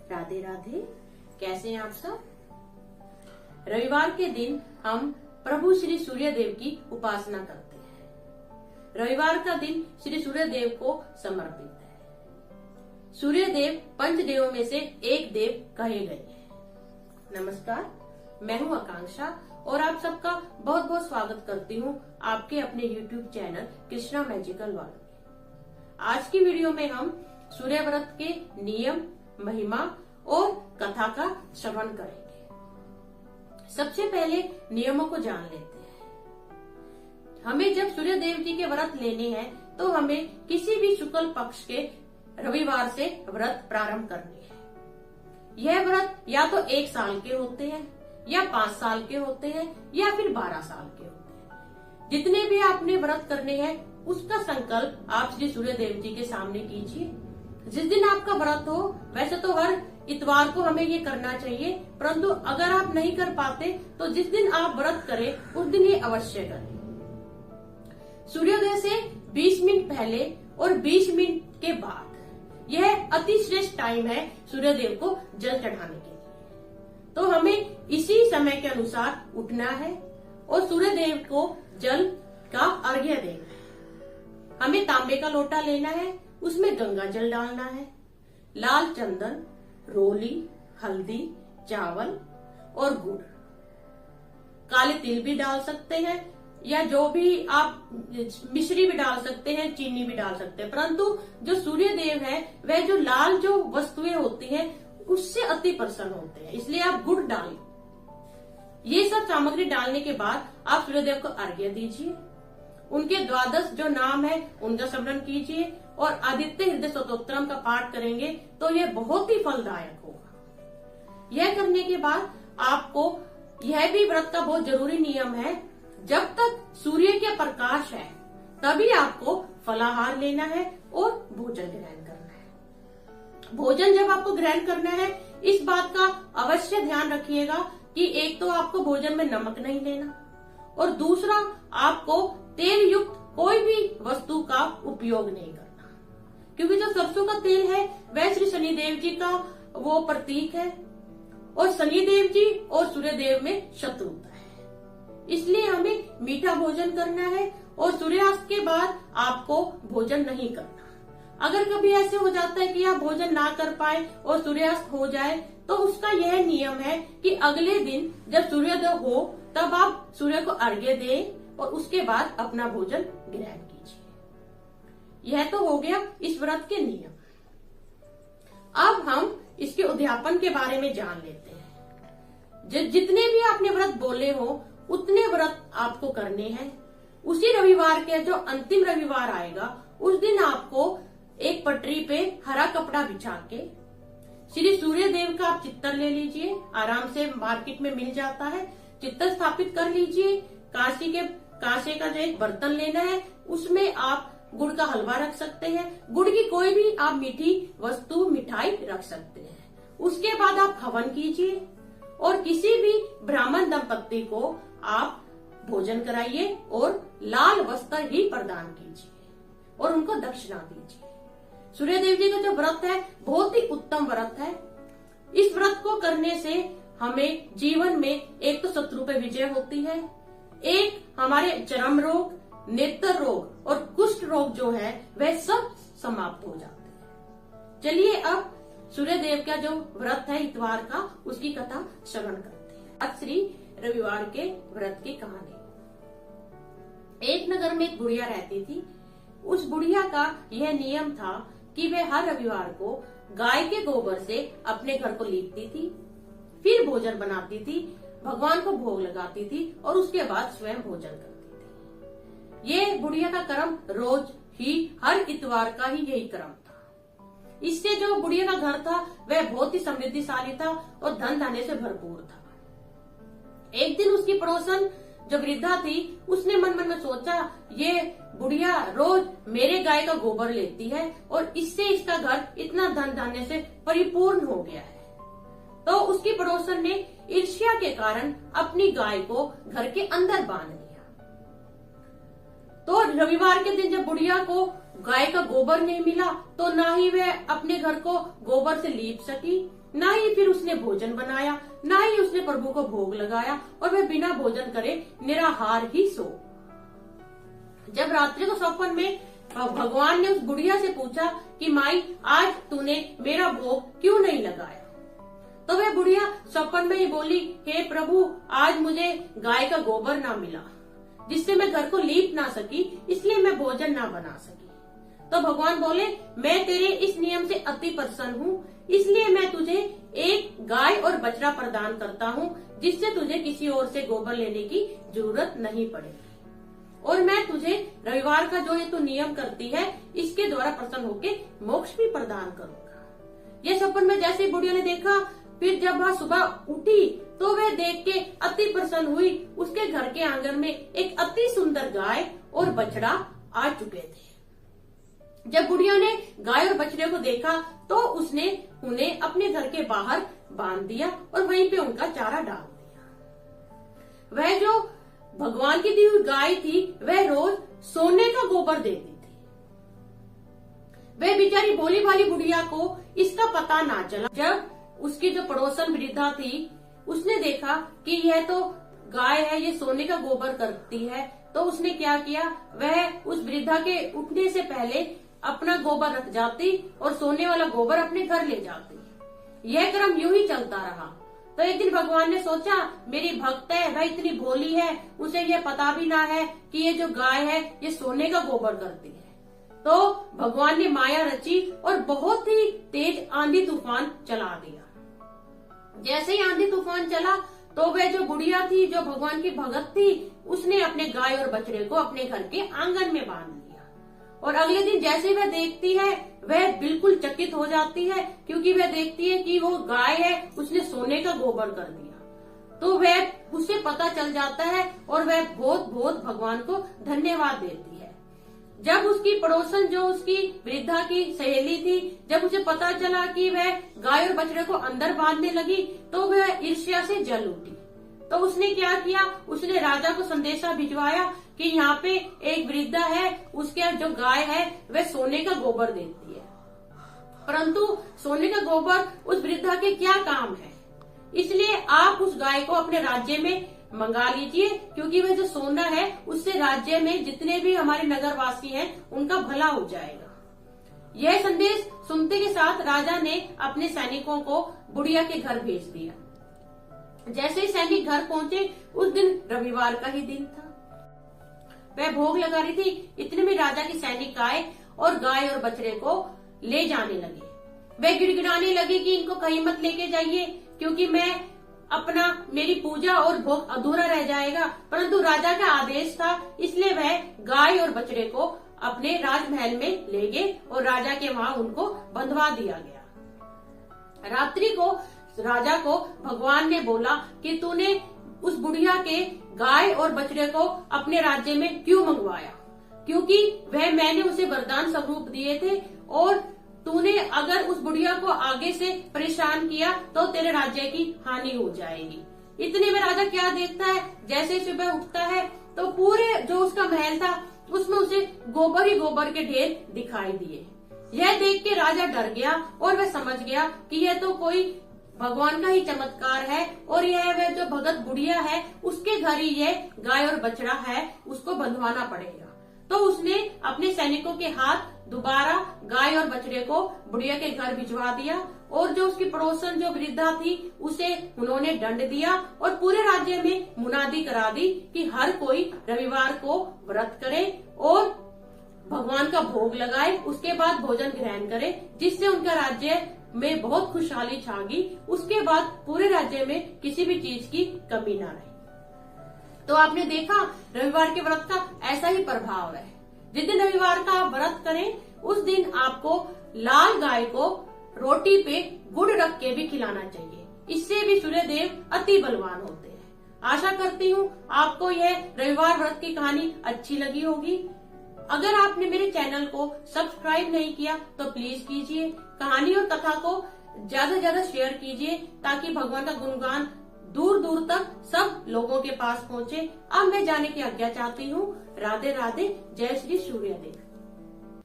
राधे राधे। कैसे हैं आप सब। रविवार के दिन हम प्रभु श्री सूर्य देव की उपासना करते हैं। रविवार का दिन श्री सूर्य देव को समर्पित है। सूर्य देव पंचदेवों में से एक देव कहे गए हैं। नमस्कार, मैं हूं आकांक्षा और आप सबका बहुत बहुत स्वागत करती हूं आपके अपने YouTube channel Krishna magical world में। आज की वीडियो में हम सूर्य व्रत के नियम, महिमा और कथा का श्रवण करेंगे। सबसे पहले नियमों को जान लेते हैं। हमें जब सूर्य देव जी के व्रत लेने हैं तो हमें किसी भी शुक्ल पक्ष के रविवार से व्रत प्रारंभ करने हैं। यह व्रत या तो 1 साल के होते हैं या 5 साल के होते हैं या फिर 12 साल के होते हैं। जितने भी आपने व्रत करने हैं उसका संकल्प आप श्री सूर्य देव जी के सामने कीजिए। जिस दिन आपका व्रत हो, वैसे तो हर इतवार को हमें ये करना चाहिए, परंतु अगर आप नहीं कर पाते तो जिस दिन आप व्रत करें उस दिन ये अवश्य करें। सूर्योदय से 20 मिनट पहले और 20 मिनट के बाद यह अति श्रेष्ठ टाइम है सूर्यदेव को जल चढ़ाने के लिए। तो हमें इसी समय के अनुसार उठना है और सूर्यदेव को जल का अर्घ्य देना है। हमें तांबे का लोटा लेना है, उसमें गंगा जल डालना है। लाल चंदन, रोली, हल्दी, चावल और गुड़, काले तिल भी डाल सकते हैं या जो भी आप मिश्री भी डाल सकते हैं, चीनी भी डाल सकते हैं। परंतु जो सूर्य देव है वह जो लाल जो वस्तुएं होती हैं उससे अति प्रसन्न होते हैं, इसलिए आप गुड़ डालें। ये सब सामग्री डालने के बाद आप सूर्यदेव को अर्घ्य दीजिए। उनके 12 जो नाम है उनका स्मरण कीजिए और आदित्य हृदय स्तोत्रम का पाठ करेंगे तो यह बहुत ही फलदायक होगा। यह करने के बाद आपको यह भी व्रत का बहुत जरूरी नियम है, जब तक सूर्य के प्रकाश है तभी आपको फलाहार लेना है और भोजन ग्रहण करना है। भोजन जब आपको ग्रहण करना है इस बात का अवश्य ध्यान रखिएगा कि एक तो आपको भोजन में नमक नहीं लेना और दूसरा आपको तेल युक्त कोई भी वस्तु का उपयोग नहीं करना, क्योंकि जो सरसों का तेल है वह श्री शनिदेव जी का वो प्रतीक है और शनिदेव जी और सूर्यदेव में शत्रुता है। इसलिए हमें मीठा भोजन करना है और सूर्यास्त के बाद आपको भोजन नहीं करना। अगर कभी ऐसे हो जाता है कि आप भोजन ना कर पाए और सूर्यास्त हो जाए तो उसका यह नियम है कि अगले दिन जब सूर्योदय हो तब आप सूर्य को अर्घ्य दें और उसके बाद अपना भोजन ग्रहण कीजिए। यह तो हो गया इस व्रत के नियम। अब हम इसके उद्यापन के बारे में जान लेते हैं। जितने भी आपने व्रत बोले हो उतने व्रत आपको करने हैं। उसी रविवार के जो अंतिम रविवार आएगा उस दिन आपको एक पटरी पे हरा कपड़ा बिछा के श्री सूर्य देव का आप चित्र ले लीजिए। आराम से मार्केट में मिल जाता है। चित्र स्थापित कर लीजिए। कांसे का जो एक बर्तन लेना है उसमें आप गुड़ का हलवा रख सकते हैं। गुड़ की कोई भी आप मीठी वस्तु, मिठाई रख सकते हैं। उसके बाद आप हवन कीजिए और किसी भी ब्राह्मण दंपत्ति को आप भोजन कराइए और लाल वस्त्र ही प्रदान कीजिए और उनको दक्षिणा दीजिए। सूर्य देव जी का जो व्रत है बहुत ही उत्तम व्रत है। इस व्रत को करने से हमें जीवन में एक तो शत्रु पे विजय होती है, एक हमारे चर्म रोग, नेत्र रोग और कुष्ठ रोग जो है वह सब समाप्त हो जाते हैं। चलिए अब सूर्य देव का जो व्रत है इतवार का उसकी कथा श्रवण करते हैं। आज श्री रविवार के व्रत की कहानी। एक नगर में एक बुढ़िया रहती थी। उस बुढ़िया का यह नियम था कि वह हर रविवार को गाय के गोबर से अपने घर को लीपती थी, फिर भोजन बनाती थी, भगवान को भोग लगाती थी और उसके बाद स्वयं भोजन करती थी। ये बुढ़िया का कर्म रोज ही हर इतवार का ही यही कर्म था। इससे जो बुढ़िया का घर था वह बहुत ही समृद्धिशाली था और धन धान्य से भरपूर था। एक दिन उसकी पड़ोसन जो वृद्धा थी उसने मन मन में सोचा, ये बुढ़िया रोज मेरे गाय का गोबर लेती है और इससे इसका घर इतना धन धान्य से परिपूर्ण हो गया है। तो उसकी पड़ोसन ने ईर्ष्या के कारण अपनी गाय को घर के अंदर बांध लिया। तो रविवार के दिन जब बुढ़िया को गाय का गोबर नहीं मिला तो ना ही वह अपने घर को गोबर से लीप सकी, ना ही फिर उसने भोजन बनाया, ना ही उसने प्रभु को भोग लगाया, और वह बिना भोजन करे निराहार ही सो। जब रात्रि को स्वप्न में भगवान ने उस बुढ़िया से पूछा कि माई, आज तूने मेरा भोग क्यों नहीं लगाया? तो वह बुढ़िया स्वप्न में ही बोली, हे प्रभु, आज मुझे गाय का गोबर ना मिला, जिससे मैं घर को लीप ना सकी, इसलिए मैं भोजन ना बना सकी। तो भगवान बोले, मैं तेरे इस नियम से अति प्रसन्न हूँ, इसलिए मैं तुझे एक गाय और बछड़ा प्रदान करता हूँ, जिससे तुझे किसी और से गोबर लेने की जरूरत नहीं पड़ेगी। और मैं तुझे रविवार का जो ये तू नियम करती है, इसके द्वारा प्रसन्न होके मोक्ष भी प्रदान करूंगा। यह सपन में जैसे बुढ़िया ने देखा, फिर जब वह सुबह उठी तो वह देख के अति प्रसन्न हुई। उसके घर के आंगन में एक अति सुंदर गाय और बछड़ा आ चुके थे। जब बुढ़िया ने गाय और बछड़े को देखा तो उसने उन्हें अपने घर के बाहर बांध दिया और वहीं पे उनका चारा डाल दिया। वह जो भगवान की दी हुई गाय थी, वह रोज सोने का गोबर देती थी। वह बेचारी भोली भाली बुढ़िया को इसका पता ना चला। जब उसकी जो पड़ोसन वृद्धा थी, उसने देखा कि यह तो गाय है, ये सोने का गोबर करती है, तो उसने क्या किया, वह उस वृद्धा के उठने से पहले अपना गोबर रख जाती और सोने वाला गोबर अपने घर ले जाती। यह क्रम यूं ही चलता रहा। तो एक दिन भगवान ने सोचा, मेरी भक्त है, वह इतनी भोली है, उसे यह पता भी ना है कि ये जो गाय है ये सोने का गोबर करती है। तो भगवान ने माया रची और बहुत ही तेज आंधी तूफान चला दिया। जैसे ही आंधी तूफान चला तो वह जो बुढ़िया थी, जो भगवान की भगत थी, उसने अपने गाय और बछड़े को अपने घर के आंगन में बांध लिया। और अगले दिन जैसे वह देखती है, वह बिल्कुल चकित हो जाती है, क्योंकि वह देखती है कि वो गाय है, उसने सोने का गोबर कर दिया। तो वह उसे पता चल जाता है और वह बहुत बहुत भगवान को धन्यवाद देती है। जब उसकी पड़ोसन, जो उसकी वृद्धा की सहेली थी, जब उसे पता चला कि वह गाय और बछड़े को अंदर बांधने लगी, तो वह ईर्ष्या से जल उठी। तो उसने क्या किया, उसने राजा को संदेशा भिजवाया कि यहाँ पे एक वृद्धा है, उसके जो गाय है वह सोने का गोबर देती है, परंतु सोने का गोबर उस वृद्धा के क्या काम है, इसलिए आप उस गाय को अपने राज्य में मंगा लीजिए, क्योंकि वह जो सोना है उससे राज्य में जितने भी हमारे नगरवासी हैं उनका भला हो जाएगा। यह संदेश सुनते के साथ राजा ने अपने सैनिकों को बुढ़िया के घर भेज दिया। जैसे ही सैनिक घर पहुंचे, उस दिन रविवार का ही दिन था। वह भोग लगा रही थी, इतने में राजा के सैनिक आए और गाय और बछड़े को ले जाने लगे। वह गिड़गिड़ाने लगे कि इनको कहीं मत लेके जाइए, क्योंकि मेरी पूजा और भोग अधूरा रह जाएगा। परंतु राजा का आदेश था, इसलिए वह गाय और बछड़े को अपने राजमहल में ले गए और राजा के वहां उनको बंधवा दिया गया। रात्रि को राजा को भगवान ने बोला कि तूने उस बुढ़िया के गाय और बछड़े को अपने राज्य में क्यों मंगवाया, क्योंकि वह मैंने उसे वरदान स्वरूप दिए थे, और तूने अगर उस बुढ़िया को आगे से परेशान किया तो तेरे राज्य की हानि हो जाएगी। इतने में राजा क्या देखता है, जैसे सुबह उठता है तो पूरे जो उसका महल था उसमें उसे गोबर ही गोबर के ढेर दिखाई दिए। यह देख के राजा डर गया और वह समझ गया कि यह तो कोई भगवान का ही चमत्कार है, और यह वह जो भगत बुढ़िया है उसके घर ही यह गाय और बछड़ा है, उसको बंधवाना पड़ेगा। तो उसने अपने सैनिकों के हाथ दोबारा गाय और बछड़े को बुढ़िया के घर भिजवा दिया, और जो उसकी पड़ोसन जो वृद्धा थी उसे उन्होंने दंड दिया और पूरे राज्य में मुनादी करा दी कि हर कोई रविवार को व्रत करे और भगवान का भोग लगाए, उसके बाद भोजन ग्रहण करे, जिससे उनका राज्य में बहुत खुशहाली छागी। उसके बाद पूरे राज्य में किसी भी चीज की कमी ना रही। तो आपने देखा रविवार के व्रत का ऐसा ही प्रभाव है। जिस दिन रविवार का आप व्रत करें, उस दिन आपको लाल गाय को रोटी पे गुड़ रख के भी खिलाना चाहिए। इससे भी सूर्य देव अति बलवान होते हैं। आशा करती हूँ आपको यह रविवार व्रत की कहानी अच्छी लगी होगी। अगर आपने मेरे चैनल को सब्सक्राइब नहीं किया तो प्लीज कीजिए। कहानी और कथा को ज्यादा से ज्यादा शेयर कीजिए, ताकि भगवान का गुणगान दूर दूर तक सब लोगों के पास पहुँचे। अब मैं जाने की आज्ञा चाहती हूँ। राधे राधे। जय श्री सूर्यदेव।